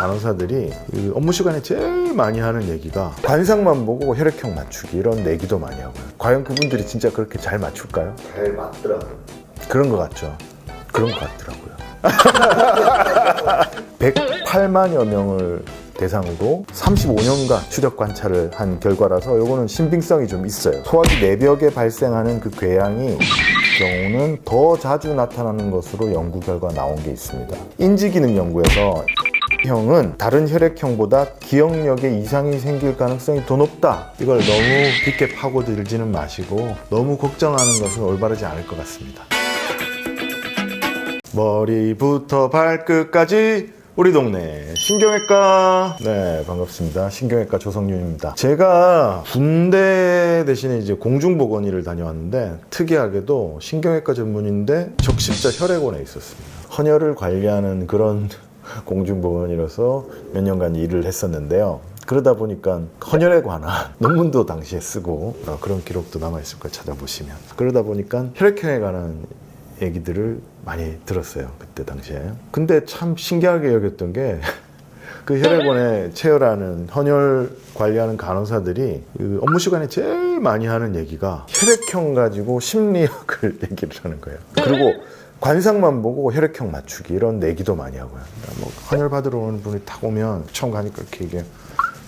간호사들이 업무 시간에 제일 많이 하는 얘기가 관상만 보고 혈액형 맞추기, 이런 얘기도 많이 하고요. 과연 그분들이 진짜 그렇게 잘 맞출까요? 잘 맞더라고요. 그런 것 같죠. 그런 것 같더라고요. 108만여 명을 대상으로 35년간 추적 관찰을 한 결과라서 이거는 신빙성이 좀 있어요. 소화기 내벽에 발생하는 그 궤양이 경우는 더 자주 나타나는 것으로 연구 결과 나온 게 있습니다. 인지기능 연구에서 형은 다른 혈액형보다 기억력에 이상이 생길 가능성이 더 높다. 이걸 너무 깊게 파고들지는 마시고 너무 걱정하는 것은 올바르지 않을 것 같습니다. 머리부터 발끝까지 우리 동네 신경외과. 네, 반갑습니다. 신경외과 조성윤입니다. 제가 군대 대신에 이제 공중보건의를 다녀왔는데 특이하게도 신경외과 전문인데 적십자 혈액원에 있었습니다. 헌혈을 관리하는 그런 공중보건이라서 몇 년간 일을 했었는데요. 그러다 보니까 헌혈에 관한 논문도 당시에 쓰고 그런 기록도 남아있을 걸 찾아보시면, 그러다 보니까 혈액형에 관한 얘기들을 많이 들었어요, 그때 당시에. 근데 참 신기하게 여겼던 게 그 혈액원에 체열하는 헌혈 관리하는 간호사들이 그 업무 시간에 제일 많이 하는 얘기가 혈액형 가지고 심리학을 얘기를 하는 거예요. 그리고 관상만 보고 혈액형 맞추기, 이런 얘기도 많이 하고요. 뭐 헌혈 받으러 오는 분이 딱 오면 처음 가니까 이렇게 얘기해요.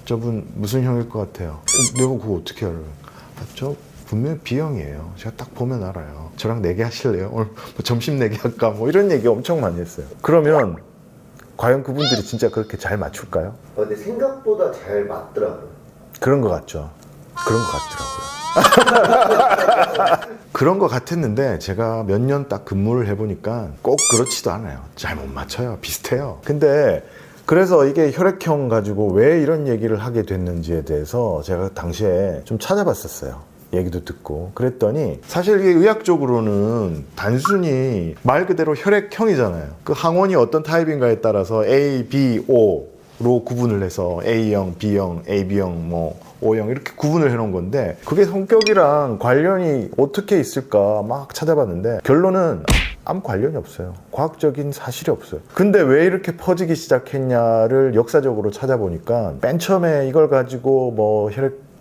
저분 무슨 형일 것 같아요? 내가 그거 어떻게 알아요? 저 분명히 B형이에요. 제가 딱 보면 알아요. 저랑 내기 하실래요? 오늘 뭐 점심 내기 할까? 뭐 이런 얘기 엄청 많이 했어요. 그러면 과연 그분들이 진짜 그렇게 잘 맞출까요? 근데 생각보다 잘 맞더라고요. 그런 것 같죠. 그런 것 같더라고요. 그런 것 같았는데 제가 몇 년 딱 근무를 해보니까 꼭 그렇지도 않아요. 잘 못 맞춰요. 비슷해요. 근데 그래서 이게 혈액형 가지고 왜 이런 얘기를 하게 됐는지에 대해서 제가 당시에 좀 찾아봤었어요. 얘기도 듣고 그랬더니 사실 이게 의학적으로는 단순히 말 그대로 혈액형이잖아요. 그 항원이 어떤 타입인가에 따라서 A, B, O로 구분을 해서 A형, B형, AB형, 뭐 O형 이렇게 구분을 해놓은 건데 그게 성격이랑 관련이 어떻게 있을까 막 찾아봤는데 결론은 아무 관련이 없어요. 과학적인 사실이 없어요. 근데 왜 이렇게 퍼지기 시작했냐를 역사적으로 찾아보니까 맨 처음에 이걸 가지고 뭐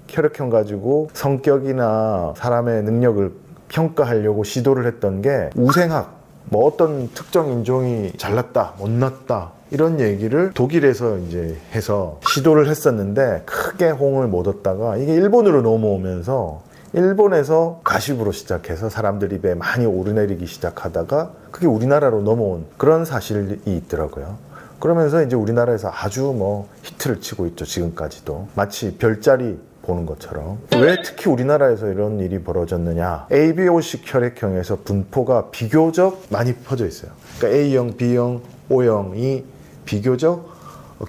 혈액형 가지고 성격이나 사람의 능력을 평가하려고 시도를 했던 게 우생학, 뭐 어떤 특정 인종이 잘났다, 못났다 이런 얘기를 독일에서 이제 해서 시도를 했었는데 크게 호응을 못 얻다가 이게 일본으로 넘어오면서 일본에서 가십으로 시작해서 사람들 입에 많이 오르내리기 시작하다가 그게 우리나라로 넘어온 그런 사실이 있더라고요. 그러면서 이제 우리나라에서 아주 뭐 히트를 치고 있죠. 지금까지도 마치 별자리 보는 것처럼. 왜 특히 우리나라에서 이런 일이 벌어졌느냐? ABO식 혈액형에서 분포가 비교적 많이 퍼져 있어요. 그러니까 A형, B형, O형이 비교적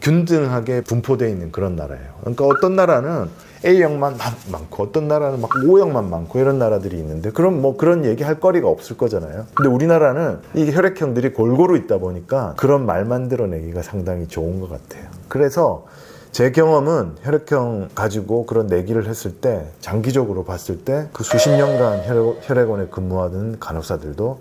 균등하게 분포되어 있는 그런 나라예요. 그러니까 어떤 나라는 A형만 많고 어떤 나라는 막 O형만 많고 이런 나라들이 있는데 그럼 뭐 그런 얘기 할 거리가 없을 거잖아요. 근데 우리나라는 이 혈액형들이 골고루 있다 보니까 그런 말 만들어내기가 상당히 좋은 것 같아요. 그래서 제 경험은 혈액형 가지고 그런 내기를 했을 때 장기적으로 봤을 때 그 수십 년간 혈액원에 근무하던 간호사들도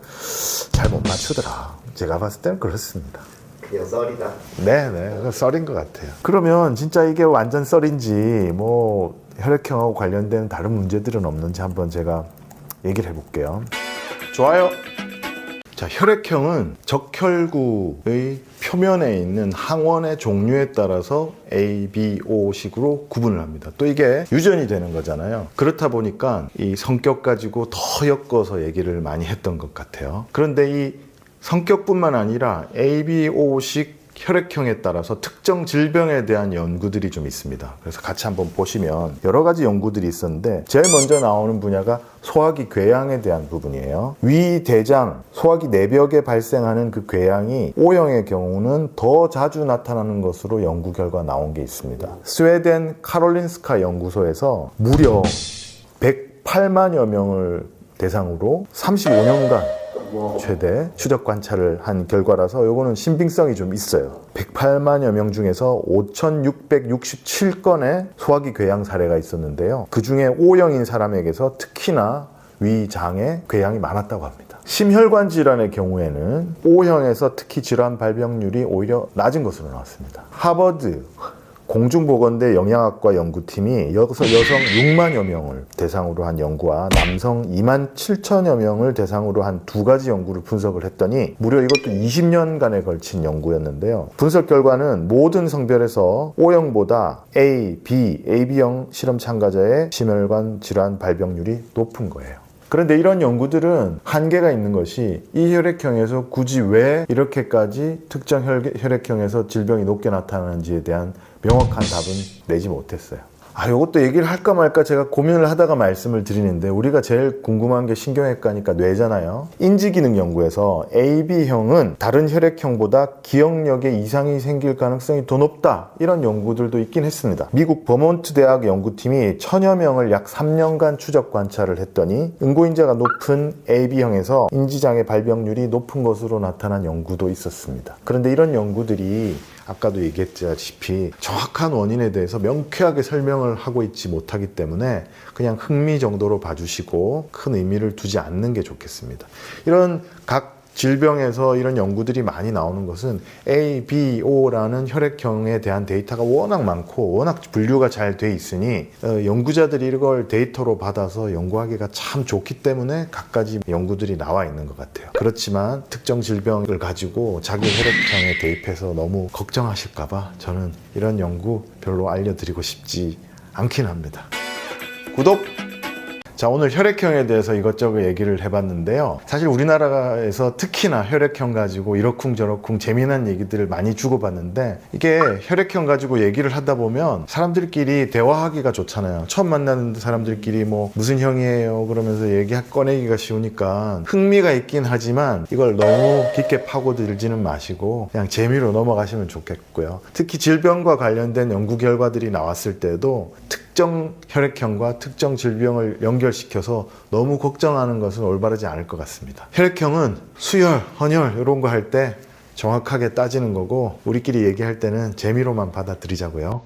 잘 못 맞추더라. 제가 봤을 때는 그렇습니다. 그냥 썰이다. 네네, 썰인 것 같아요. 그러면 진짜 이게 완전 썰인지 뭐 혈액형하고 관련된 다른 문제들은 없는지 한번 제가 얘기를 해볼게요. 좋아요. 자, 혈액형은 적혈구의 표면에 있는 항원의 종류에 따라서 A, B, O식으로 구분을 합니다. 또 이게 유전이 되는 거잖아요. 그렇다 보니까 이 성격 가지고 더 엮어서 얘기를 많이 했던 것 같아요. 그런데 이 성격뿐만 아니라 A, B, O식 혈액형에 따라서 특정 질병에 대한 연구들이 좀 있습니다. 그래서 같이 한번 보시면 여러 가지 연구들이 있었는데 제일 먼저 나오는 분야가 소화기 궤양에 대한 부분이에요. 위, 대장, 소화기 내벽에 발생하는 그 궤양이 O형의 경우는 더 자주 나타나는 것으로 연구 결과 나온 게 있습니다. 스웨덴 카롤린스카 연구소에서 무려 108만여 명을 대상으로 35년간 최대 추적 관찰을 한 결과라서 이거는 신빙성이 좀 있어요. 108만여 명 중에서 5,667건의 소화기 궤양 사례가 있었는데요. 그 중에 O형인 사람에게서 특히나 위장에 궤양이 많았다고 합니다. 심혈관 질환의 경우에는 O형에서 특히 질환 발병률이 오히려 낮은 것으로 나왔습니다. 하버드 공중보건대 영양학과 연구팀이 여성 6만여 명을 대상으로 한 연구와 남성 2만 7천여 명을 대상으로 한 두 가지 연구를 분석을 했더니 무려 이것도 20년간에 걸친 연구였는데요. 분석 결과는 모든 성별에서 O형보다 A, B, AB형 실험 참가자의 심혈관 질환 발병률이 높은 거예요. 그런데 이런 연구들은 한계가 있는 것이 이 혈액형에서 굳이 왜 이렇게까지 특정 혈액형에서 질병이 높게 나타나는지에 대한 명확한 답은 내지 못했어요. 이것도 얘기를 할까 말까 제가 고민을 하다가 말씀을 드리는데, 우리가 제일 궁금한 게 신경외과니까 뇌잖아요. 인지기능 연구에서 AB형은 다른 혈액형보다 기억력에 이상이 생길 가능성이 더 높다, 이런 연구들도 있긴 했습니다. 미국 버몬트 대학 연구팀이 1000여 명을 약 3년간 추적 관찰을 했더니 응고인자가 높은 AB형에서 인지장애 발병률이 높은 것으로 나타난 연구도 있었습니다. 그런데 이런 연구들이 아까도 얘기했다시피 정확한 원인에 대해서 명쾌하게 설명을 하고 있지 못하기 때문에 그냥 흥미 정도로 봐주시고 큰 의미를 두지 않는 게 좋겠습니다. 이런 각 질병에서 이런 연구들이 많이 나오는 것은 A, B, O라는 혈액형에 대한 데이터가 워낙 많고 워낙 분류가 잘 돼 있으니 연구자들이 이걸 데이터로 받아서 연구하기가 참 좋기 때문에 갖가지 연구들이 나와 있는 것 같아요. 그렇지만 특정 질병을 가지고 자기 혈액형에 대입해서 너무 걱정하실까 봐 저는 이런 연구 별로 알려드리고 싶지 않긴 합니다. 구독! 자, 오늘 혈액형에 대해서 이것저것 얘기를 해봤는데요. 사실 우리나라에서 특히나 혈액형 가지고 이러쿵저러쿵 재미난 얘기들을 많이 주고받는데, 이게 혈액형 가지고 얘기를 하다 보면 사람들끼리 대화하기가 좋잖아요. 처음 만나는 사람들끼리 뭐 무슨 형이에요 그러면서 꺼내기가 쉬우니까 흥미가 있긴 하지만 이걸 너무 깊게 파고들지는 마시고 그냥 재미로 넘어가시면 좋겠고요. 특히 질병과 관련된 연구 결과들이 나왔을 때도 특정 혈액형과 특정 질병을 연결시켜서 너무 걱정하는 것은 올바르지 않을 것 같습니다. 혈액형은 수혈, 헌혈 이런 거 할 때 정확하게 따지는 거고, 우리끼리 얘기할 때는 재미로만 받아들이자고요.